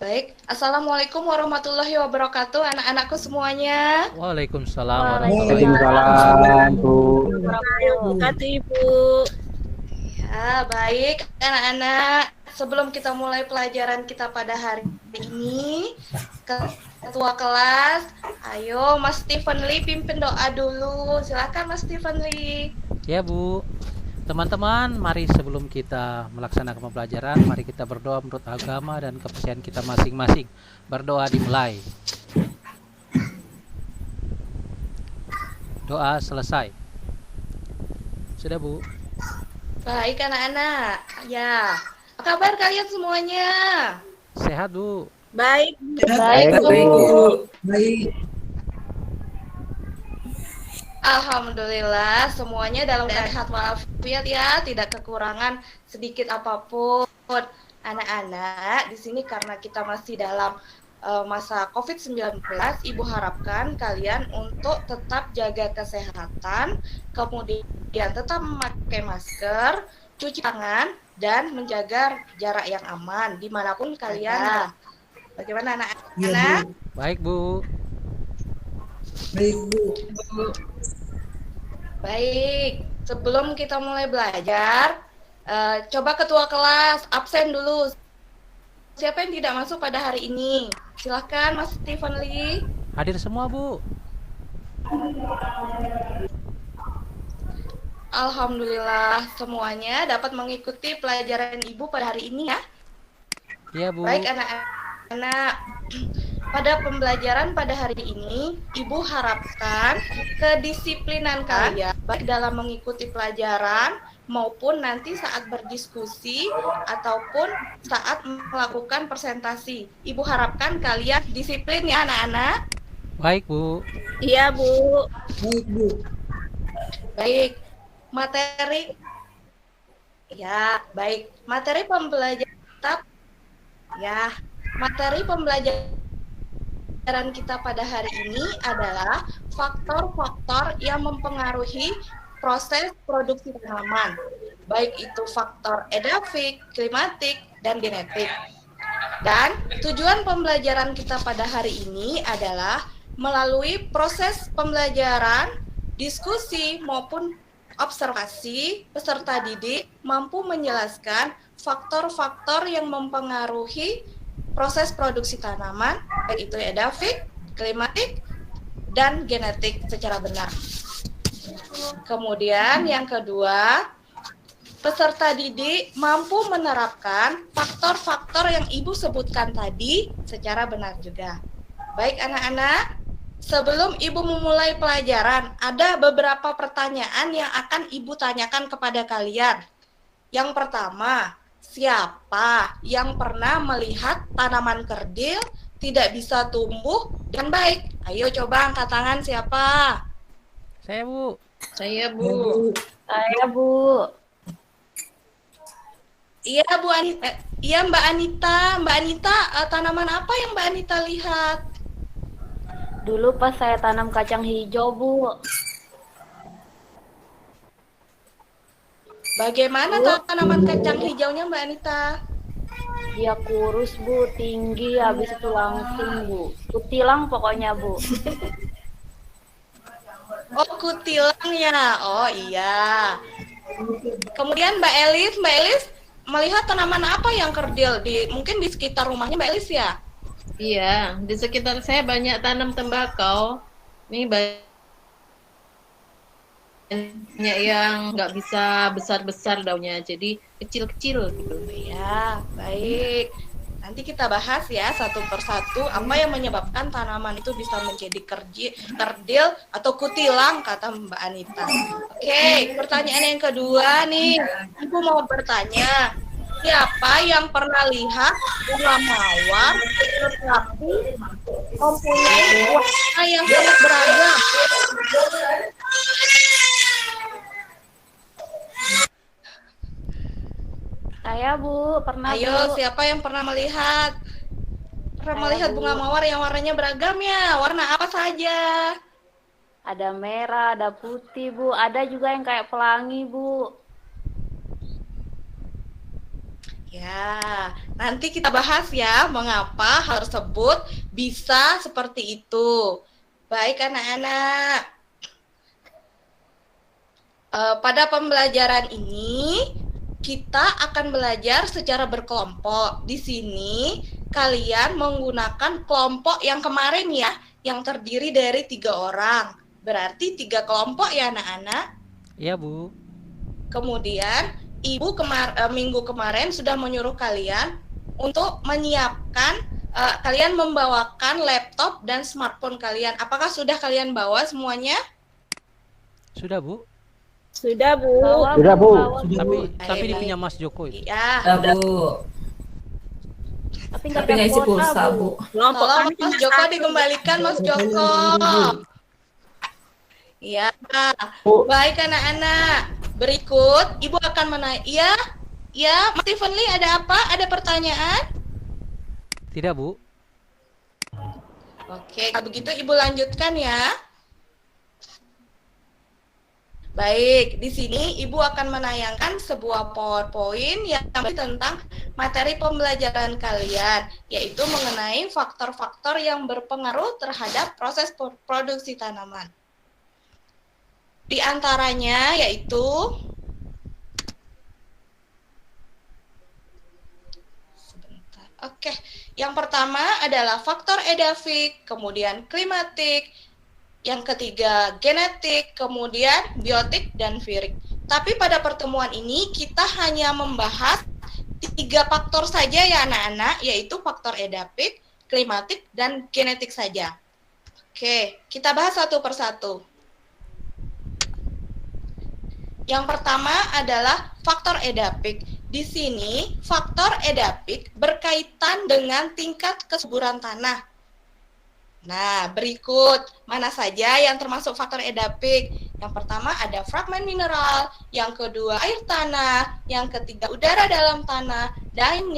Baik, Assalamualaikum warahmatullahi wabarakatuh, anak-anakku semuanya. Waalaikumsalam warahmatullahi wabarakatuh. Waalaikumsalam, Bu. Wabarakatuh, Ibu. Ya, baik, anak-anak. Sebelum kita mulai pelajaran kita pada hari ini, ketua kelas, ayo Mas Stephen Lee pimpin doa dulu. Silakan Mas Stephen Lee. Ya Bu, teman-teman, mari sebelum kita melaksanakan pembelajaran, mari kita berdoa menurut agama dan kepercayaan kita masing-masing. Berdoa dimulai. Doa selesai. Sudah Bu? Baik, anak-anak. Ya, apa kabar kalian semuanya? Sehat Bu? Baik, Baik, Bu. Baik. Alhamdulillah, semuanya dalam keadaan sehat walafiat ya, tidak kekurangan sedikit apapun. Anak-anak, di sini karena kita masih dalam masa COVID-19, Ibu harapkan kalian untuk tetap jaga kesehatan, kemudian tetap memakai masker, cuci tangan, dan menjaga jarak yang aman dimanapun kalian berada. Bagaimana anak-anak? Baik Bu. Baik, Bu. Baik, sebelum kita mulai belajar, coba ketua kelas absen dulu. Siapa yang tidak masuk pada hari ini? Silahkan Mas Stephen Lee. Hadir semua Bu? Alhamdulillah semuanya dapat mengikuti pelajaran Ibu pada hari ini ya. Ya Bu. Baik anak-anak, pada pembelajaran pada hari ini, Ibu harapkan kedisiplinan kalian baik dalam mengikuti pelajaran maupun nanti saat berdiskusi ataupun saat melakukan presentasi. Ibu harapkan kalian disiplin ya anak-anak. Baik Bu. iya, Bu. Baik, Bu. Baik, materi ya, baik. Materi pembelajaran kita ya, materi pembelajaran kita pada hari ini adalah faktor-faktor yang mempengaruhi proses produksi tanaman, baik itu faktor edafik, klimatik, dan genetik. Dan tujuan pembelajaran kita pada hari ini adalah melalui proses pembelajaran, diskusi, maupun observasi, peserta didik mampu menjelaskan faktor-faktor yang mempengaruhi proses produksi tanaman, baik itu edafik, klimatik, dan genetik secara benar. Kemudian yang kedua, peserta didik mampu menerapkan faktor-faktor yang Ibu sebutkan tadi secara benar juga. Baik anak-anak, sebelum Ibu memulai pelajaran, ada beberapa pertanyaan yang akan Ibu tanyakan kepada kalian. Yang pertama, siapa yang pernah melihat tanaman kerdil tidak bisa tumbuh dengan baik? Ayo coba angkat tangan siapa? Saya Bu. Saya, Baik, Bu. Bu. Saya, Bu. Iya Bu Anita, iya Mbak Anita. Mbak Anita, tanaman apa yang Mbak Anita lihat? Dulu pas saya tanam kacang hijau, Bu. Bagaimana tanaman kacang hijaunya Mbak Anita? Dia kurus, Bu, tinggi, habis itu langsing, Bu. Kutilang pokoknya, Bu. Oh kutilang ya, oh iya. Kemudian Mbak Elis melihat tanaman apa yang kerdil mungkin di sekitar rumahnya Mbak Elis ya? Iya, di sekitar saya banyak tanam tembakau. Ini banyak yang nggak bisa besar-besar daunnya, jadi kecil-kecil gitu. Ya, baik. Nanti kita bahas ya satu persatu apa yang menyebabkan tanaman itu bisa menjadi kerdil atau kutilang kata Mbak Anita. Oke, pertanyaan yang kedua nih. Ibu mau bertanya, siapa yang pernah lihat bunga mawar tetapi mempunyai warna yang sangat beragam? Saya, Bu, pernah, Ayo, Bu. siapa yang pernah melihat? Pernah melihat bunga mawar yang warnanya beragam ya? Warna apa saja? Ada merah, ada putih, Bu. Ada juga yang kayak pelangi, Bu. Ya, nanti kita bahas ya mengapa hal tersebut bisa seperti itu. Baik anak-anak. Pada pembelajaran ini kita akan belajar secara berkelompok. Di sini kalian menggunakan kelompok yang kemarin ya, yang terdiri dari 3 orang. Berarti 3 kelompok ya anak-anak. Iya, Bu. Kemudian Ibu minggu kemarin sudah menyuruh kalian untuk menyiapkan, kalian membawakan laptop dan smartphone kalian. Apakah sudah kalian bawa semuanya? Sudah, Bu. Sudah, Bu. Sudah, Bu. Tapi dipinjam Mas Joko itu. Iya. Ya, Bu. Tapi Tapi nggak isi pulsa, Bu. Tolong Mas Joko dikembalikan, Mas Joko. Iya. Baik anak-anak. Berikut Ibu akan menanya. Ya, Mas Stevenly ada apa? Ada pertanyaan? Tidak, Bu. Oke, kalau begitu Ibu lanjutkan ya. Baik, di sini Ibu akan menayangkan sebuah PowerPoint yang tentang materi pembelajaran kalian, yaitu mengenai faktor-faktor yang berpengaruh terhadap proses produksi tanaman. Di antaranya yaitu yang pertama adalah faktor edafik, kemudian klimatik, yang ketiga genetik, kemudian biotik dan virik. Tapi pada pertemuan ini kita hanya membahas 3 faktor saja ya anak-anak, yaitu faktor edafik, klimatik, dan genetik saja. Oke, kita bahas satu persatu. Yang pertama adalah faktor edafik. Di sini, faktor edafik berkaitan dengan tingkat kesuburan tanah. Nah, berikut mana saja yang termasuk faktor edafik. Yang pertama ada fragmen mineral, yang kedua air tanah, yang ketiga udara dalam tanah, dan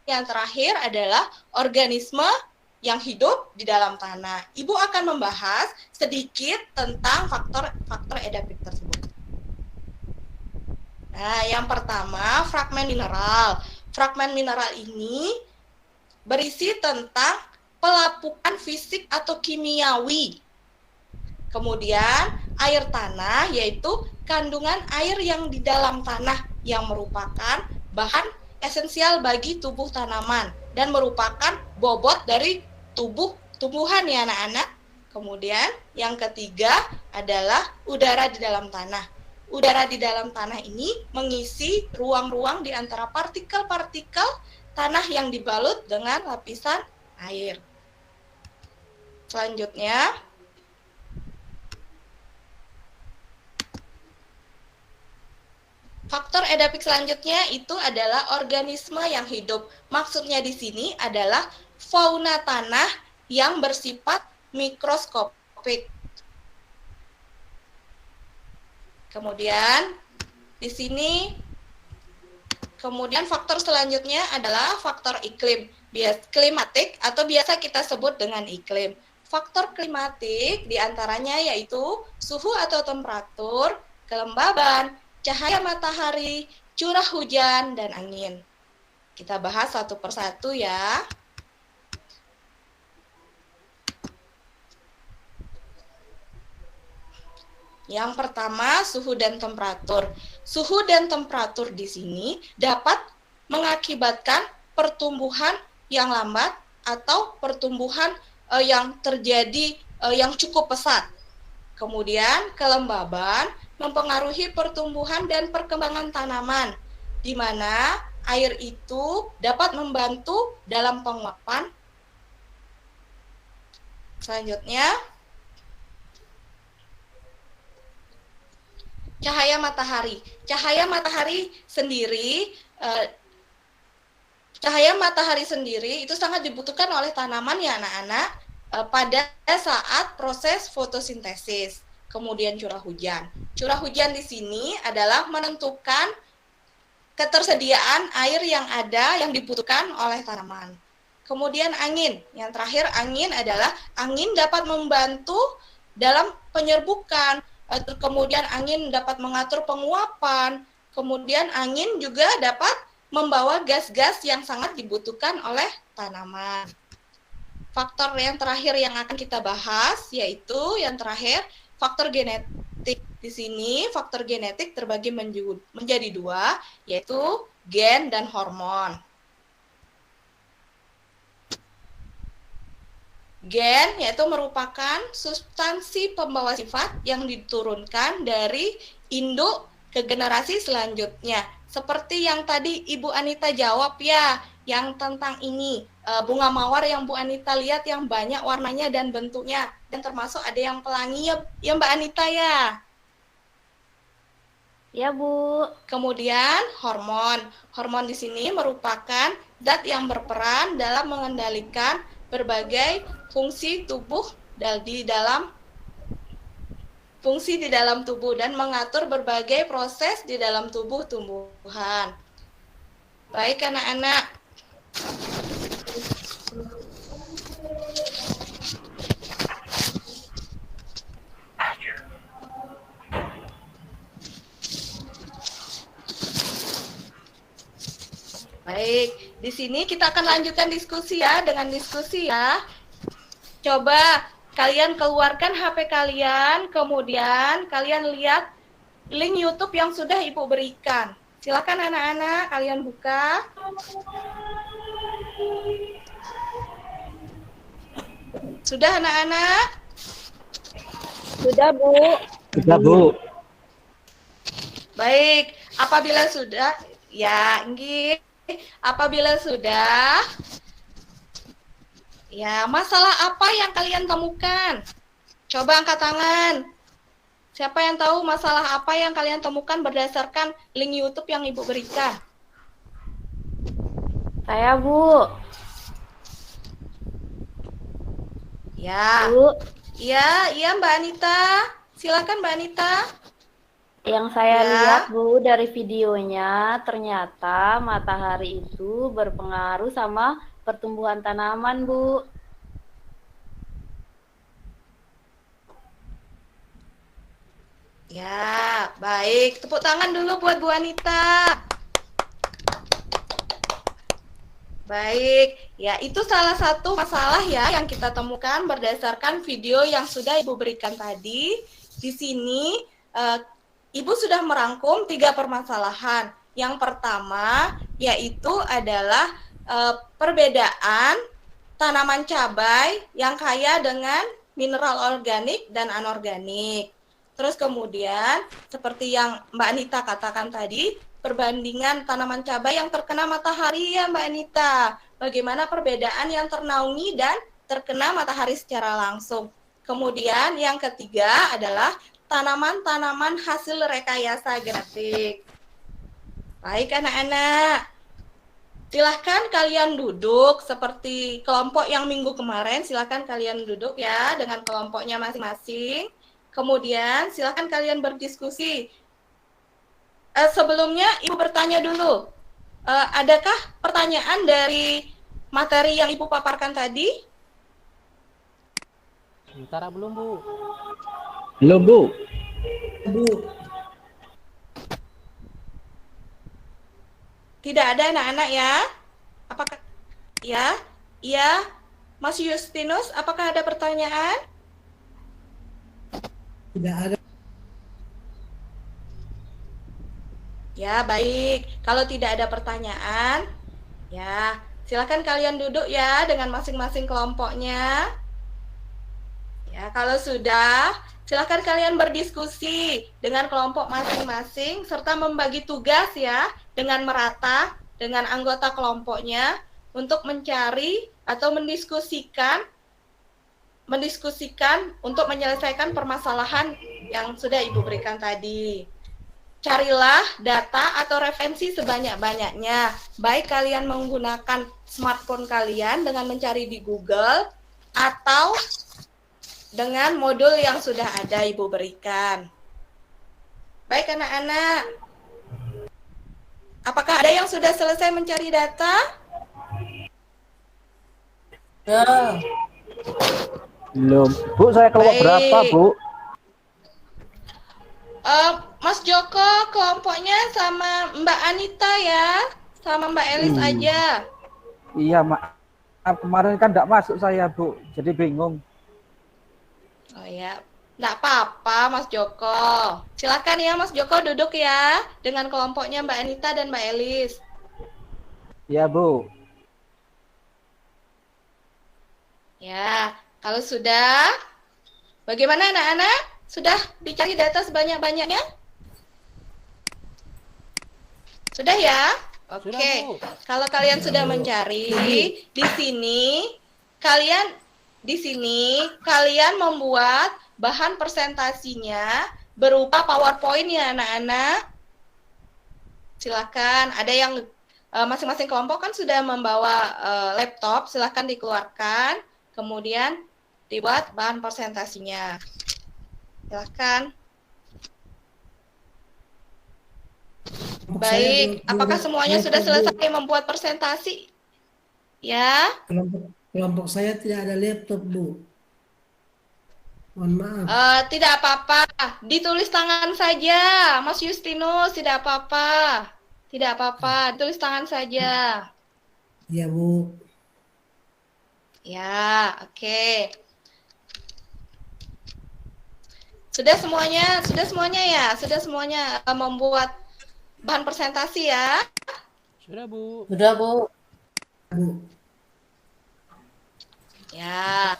yang terakhir adalah organisme yang hidup di dalam tanah. Ibu akan membahas sedikit tentang faktor edafik tersebut. Nah, yang pertama fragmen mineral. Fragmen mineral ini berisi tentang pelapukan fisik atau kimiawi. Kemudian air tanah yaitu kandungan air yang di dalam tanah yang merupakan bahan esensial bagi tubuh tanaman dan merupakan bobot dari tumbuhan ya anak-anak. Kemudian yang ketiga adalah udara di dalam tanah. Udara di dalam tanah ini mengisi ruang-ruang di antara partikel-partikel tanah yang dibalut dengan lapisan air. Selanjutnya, faktor edafik selanjutnya itu adalah organisme yang hidup. Maksudnya di sini adalah fauna tanah yang bersifat mikroskopik. Kemudian di sini faktor selanjutnya adalah faktor iklim, klimatik atau biasa kita sebut dengan iklim. Faktor klimatik diantaranya yaitu suhu atau temperatur, kelembaban, cahaya matahari, curah hujan, dan angin. Kita bahas satu persatu ya. Yang pertama, suhu dan temperatur. Suhu dan temperatur di sini dapat mengakibatkan pertumbuhan yang lambat atau pertumbuhan yang terjadi yang cukup pesat. Kemudian, kelembaban mempengaruhi pertumbuhan dan perkembangan tanaman, di mana air itu dapat membantu dalam penguapan. Selanjutnya, cahaya matahari. Cahaya matahari sendiri itu sangat dibutuhkan oleh tanaman ya anak-anak pada saat proses fotosintesis. Kemudian curah hujan. Curah hujan di sini adalah menentukan ketersediaan air yang ada yang dibutuhkan oleh tanaman. Kemudian angin. Yang terakhir angin adalah angin dapat membantu dalam penyerbukan. Kemudian angin dapat mengatur penguapan. Kemudian angin juga dapat membawa gas-gas yang sangat dibutuhkan oleh tanaman. Faktor yang terakhir yang akan kita bahas yaitu yang terakhir faktor genetik. Di sini faktor genetik terbagi menjadi dua, yaitu gen dan hormon. Gen yaitu merupakan substansi pembawa sifat yang diturunkan dari induk ke generasi selanjutnya. Seperti yang tadi Ibu Anita jawab ya, yang tentang ini, bunga mawar yang Bu Anita lihat yang banyak warnanya dan bentuknya, dan termasuk ada yang pelangi ya Mbak Anita ya. Ya, Bu. Kemudian hormon. Hormon di sini merupakan zat yang berperan dalam mengendalikan berbagai fungsi tubuh di dalam tubuh dan mengatur berbagai proses di dalam tubuh tumbuhan. Baik anak-anak. Baik, di sini kita akan lanjutkan diskusi ya, dengan diskusi ya. Coba kalian keluarkan HP kalian, kemudian kalian lihat link YouTube yang sudah Ibu berikan. Silakan anak-anak, kalian buka. Sudah anak-anak? Sudah, Bu. Sudah, Bu. Baik, apabila sudah, ya, Inggih. Apabila sudah, ya, masalah apa yang kalian temukan? Coba angkat tangan. Siapa yang tahu masalah apa yang kalian temukan berdasarkan link YouTube yang Ibu berikan? Saya, Bu. Ya, Bu, iya Mbak Anita. Silakan Mbak Anita. yang saya Ya. lihat, Bu, dari videonya, ternyata matahari itu berpengaruh sama pertumbuhan tanaman, Bu. Ya, baik. Tepuk tangan dulu buat Bu Anita. Baik, ya itu salah satu masalah ya yang kita temukan berdasarkan video yang sudah Ibu berikan tadi. Di sini Ibu sudah merangkum 3 permasalahan. Yang pertama yaitu adalah perbedaan tanaman cabai yang kaya dengan mineral organik dan anorganik. Terus kemudian seperti yang Mbak Anita katakan tadi, perbandingan tanaman cabai yang terkena matahari ya Mbak Anita. Bagaimana perbedaan yang ternaungi dan terkena matahari secara langsung. Kemudian yang ketiga adalah tanaman-tanaman hasil rekayasa genetik. Baik anak-anak, silahkan kalian duduk seperti kelompok yang minggu kemarin. Silahkan kalian duduk ya dengan kelompoknya masing-masing. Kemudian silahkan kalian berdiskusi. Sebelumnya Ibu bertanya dulu, adakah pertanyaan dari materi yang Ibu paparkan tadi? Sementara belum, Bu. Belum, Bu. Bu, Tidak ada anak-anak ya? Apakah ya? Iya, Mas Justinus, apakah ada pertanyaan? tidak ada. Ya, baik. Kalau tidak ada pertanyaan, ya, silakan kalian duduk ya dengan masing-masing kelompoknya. Ya, kalau sudah, silakan kalian berdiskusi dengan kelompok masing-masing serta membagi tugas ya dengan merata dengan anggota kelompoknya untuk mencari atau mendiskusikan untuk menyelesaikan permasalahan yang sudah Ibu berikan tadi. Carilah data atau referensi sebanyak-banyaknya. Baik kalian menggunakan smartphone kalian dengan mencari di Google atau dengan modul yang sudah ada Ibu berikan. Baik anak-anak. Apakah ada yang sudah selesai mencari data? Ya, Belum. Bu, saya kelompok Baik. berapa, Bu? Mas Joko kelompoknya sama Mbak Anita ya. sama Mbak Elis aja. Iya, kemarin kan nggak masuk saya, Bu. Jadi bingung. Oh ya, nggak apa-apa Mas Joko. Silakan ya Mas Joko duduk ya dengan kelompoknya Mbak Anita dan Mbak Elis. Iya, Bu. Ya, kalau sudah, bagaimana anak-anak? Sudah dicari data sebanyak-banyaknya? Sudah ya? Oke. Sudah, Bu. Kalau kalian sudah mencari, di sini kalian membuat bahan presentasinya berupa PowerPoint ya anak-anak. Silakan, ada yang masing-masing kelompok kan sudah membawa laptop, silakan dikeluarkan, kemudian dibuat bahan presentasinya. Silakan. Baik, apakah semuanya sudah selesai membuat presentasi? Ya. Kelompok saya tidak ada laptop, Bu. Mohon maaf. Tidak apa-apa, ditulis tangan saja, Mas Justinus, tidak apa-apa. Tidak apa-apa, ditulis tangan saja. Iya, Bu. Ya, oke. Sudah semuanya ya? Sudah semuanya membuat bahan presentasi ya? Sudah, Bu. Sudah, Bu. Bu. Ya.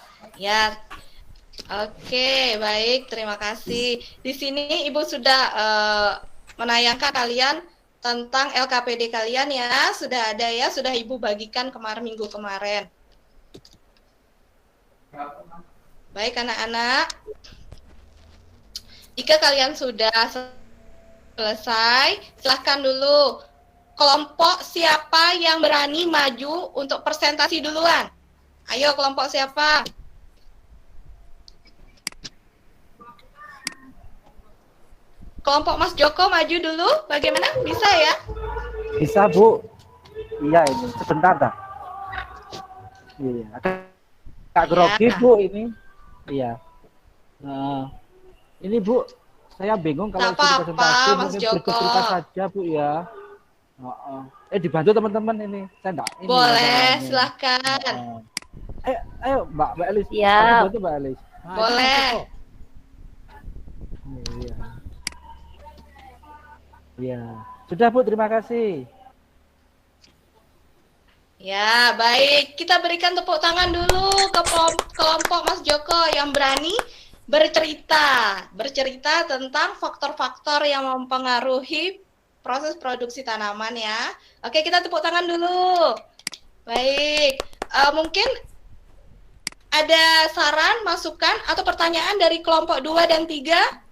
Oke, baik, terima kasih. Di sini Ibu sudah menayangkan kalian tentang LKPD kalian ya. Sudah ada ya, sudah Ibu bagikan minggu kemarin. Baik anak-anak. Jika kalian sudah selesai, silahkan dulu. Kelompok siapa yang berani maju untuk presentasi duluan? Ayo kelompok siapa? Kelompok Mas Joko maju dulu, bagaimana? Bisa ya? Bisa, Bu. Iya, ini sebentar dah. Iya, agak grogi, Bu, ini. Iya. Nah, ini Bu, saya bingung kalau Nggak apa-apa, presentasi, Mas mungkin Joko. bercerita saja, Bu, ya. Dibantu teman-teman ini. Saya enggak ini. Boleh, silahkan. Ayo, Mbak Elis. Siap. Bantu Mbak Elis. Boleh. Iya. Iya. Sudah, Bu, terima kasih. Ya, baik. Kita berikan tepuk tangan dulu ke kelompok Mas Joko yang berani bercerita tentang faktor-faktor yang mempengaruhi proses produksi tanaman ya. Oke, kita tepuk tangan dulu. Baik. Mungkin ada saran, masukan, atau pertanyaan dari kelompok 2 dan 3?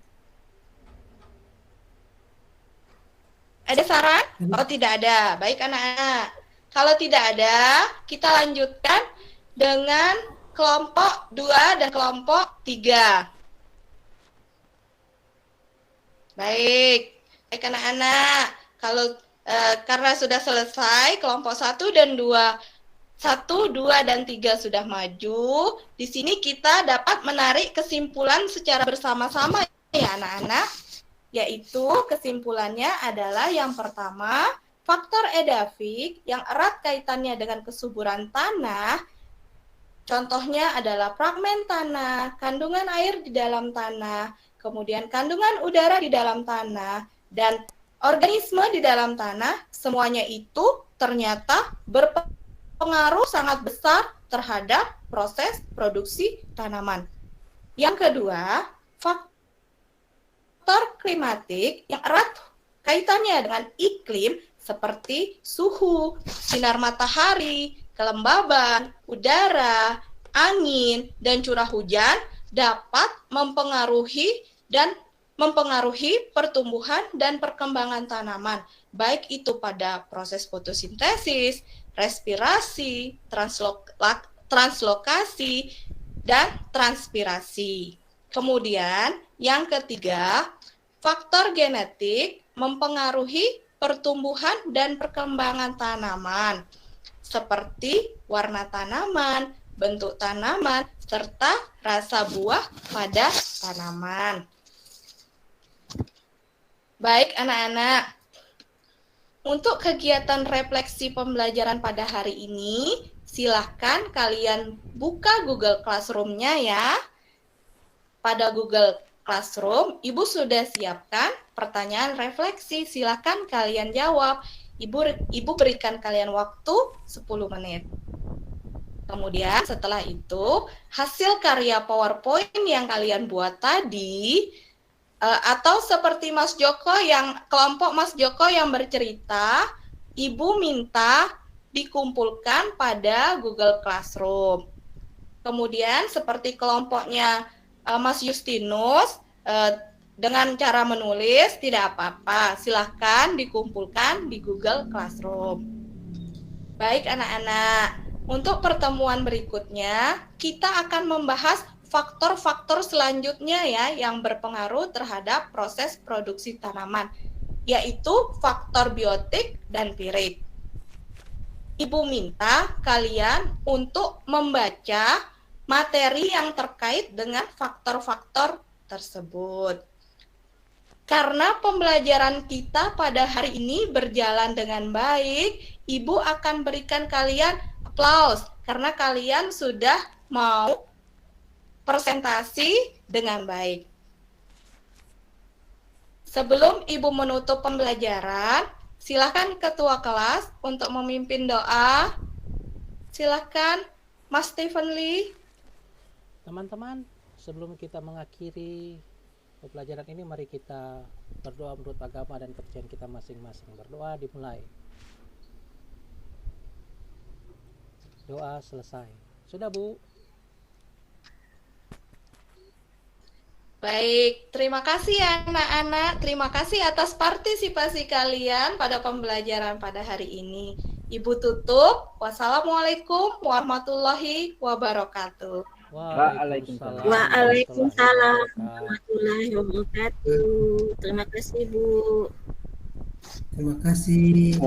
Ada saran? Oh, tidak ada. Baik, anak-anak. Kalau tidak ada, kita lanjutkan dengan kelompok 2 dan kelompok 3. Baik. Baik, anak-anak. Kalau karena sudah selesai, kelompok 1 dan 2 dan 3 sudah maju. Di sini kita dapat menarik kesimpulan secara bersama-sama ya anak-anak. Yaitu kesimpulannya adalah yang pertama, faktor edafik yang erat kaitannya dengan kesuburan tanah. Contohnya adalah fragmen tanah, kandungan air di dalam tanah, kemudian kandungan udara di dalam tanah, dan organisme di dalam tanah. Semuanya itu ternyata berpengaruh sangat besar terhadap proses produksi tanaman. Yang kedua, faktor klimatik yang erat kaitannya dengan iklim seperti suhu, sinar matahari, kelembaban, udara, angin, dan curah hujan dapat mempengaruhi pertumbuhan dan perkembangan tanaman, baik itu pada proses fotosintesis, respirasi, translokasi, dan transpirasi. Kemudian, yang ketiga, faktor genetik mempengaruhi pertumbuhan dan perkembangan tanaman, seperti warna tanaman, bentuk tanaman, serta rasa buah pada tanaman. Baik, anak-anak. Untuk kegiatan refleksi pembelajaran pada hari ini, silahkan kalian buka Google Classroom-nya ya. Pada Google Classroom, Ibu sudah siapkan pertanyaan refleksi. Silahkan kalian jawab. Ibu berikan kalian waktu 10 menit. Kemudian setelah itu, hasil karya PowerPoint yang kalian buat tadi, atau seperti kelompok Mas Joko yang bercerita, Ibu minta dikumpulkan pada Google Classroom. Kemudian seperti kelompoknya Mas Justinus, dengan cara menulis tidak apa-apa, silahkan dikumpulkan di Google Classroom. Baik anak-anak, untuk pertemuan berikutnya kita akan membahas faktor-faktor selanjutnya ya yang berpengaruh terhadap proses produksi tanaman, yaitu faktor biotik dan pirik. Ibu minta kalian untuk membaca materi yang terkait dengan faktor-faktor tersebut. Karena pembelajaran kita pada hari ini berjalan dengan baik, Ibu akan berikan kalian aplaus karena kalian sudah mau presentasi dengan baik. Sebelum Ibu menutup pembelajaran, silakan Ketua kelas untuk memimpin doa. Silakan Mas Stephen Lee. Teman-teman, sebelum kita mengakhiri pembelajaran ini, mari kita berdoa menurut agama dan kepercayaan kita masing-masing. Berdoa dimulai. Doa selesai. Sudah, Bu? Baik, terima kasih ya anak-anak. Terima kasih atas partisipasi kalian pada pembelajaran pada hari ini. Ibu tutup. Wassalamualaikum warahmatullahi wabarakatuh. Waalaikumsalam. Waalaikumsalam warahmatullahi wabarakatuh. Terima kasih Bu. Terima kasih.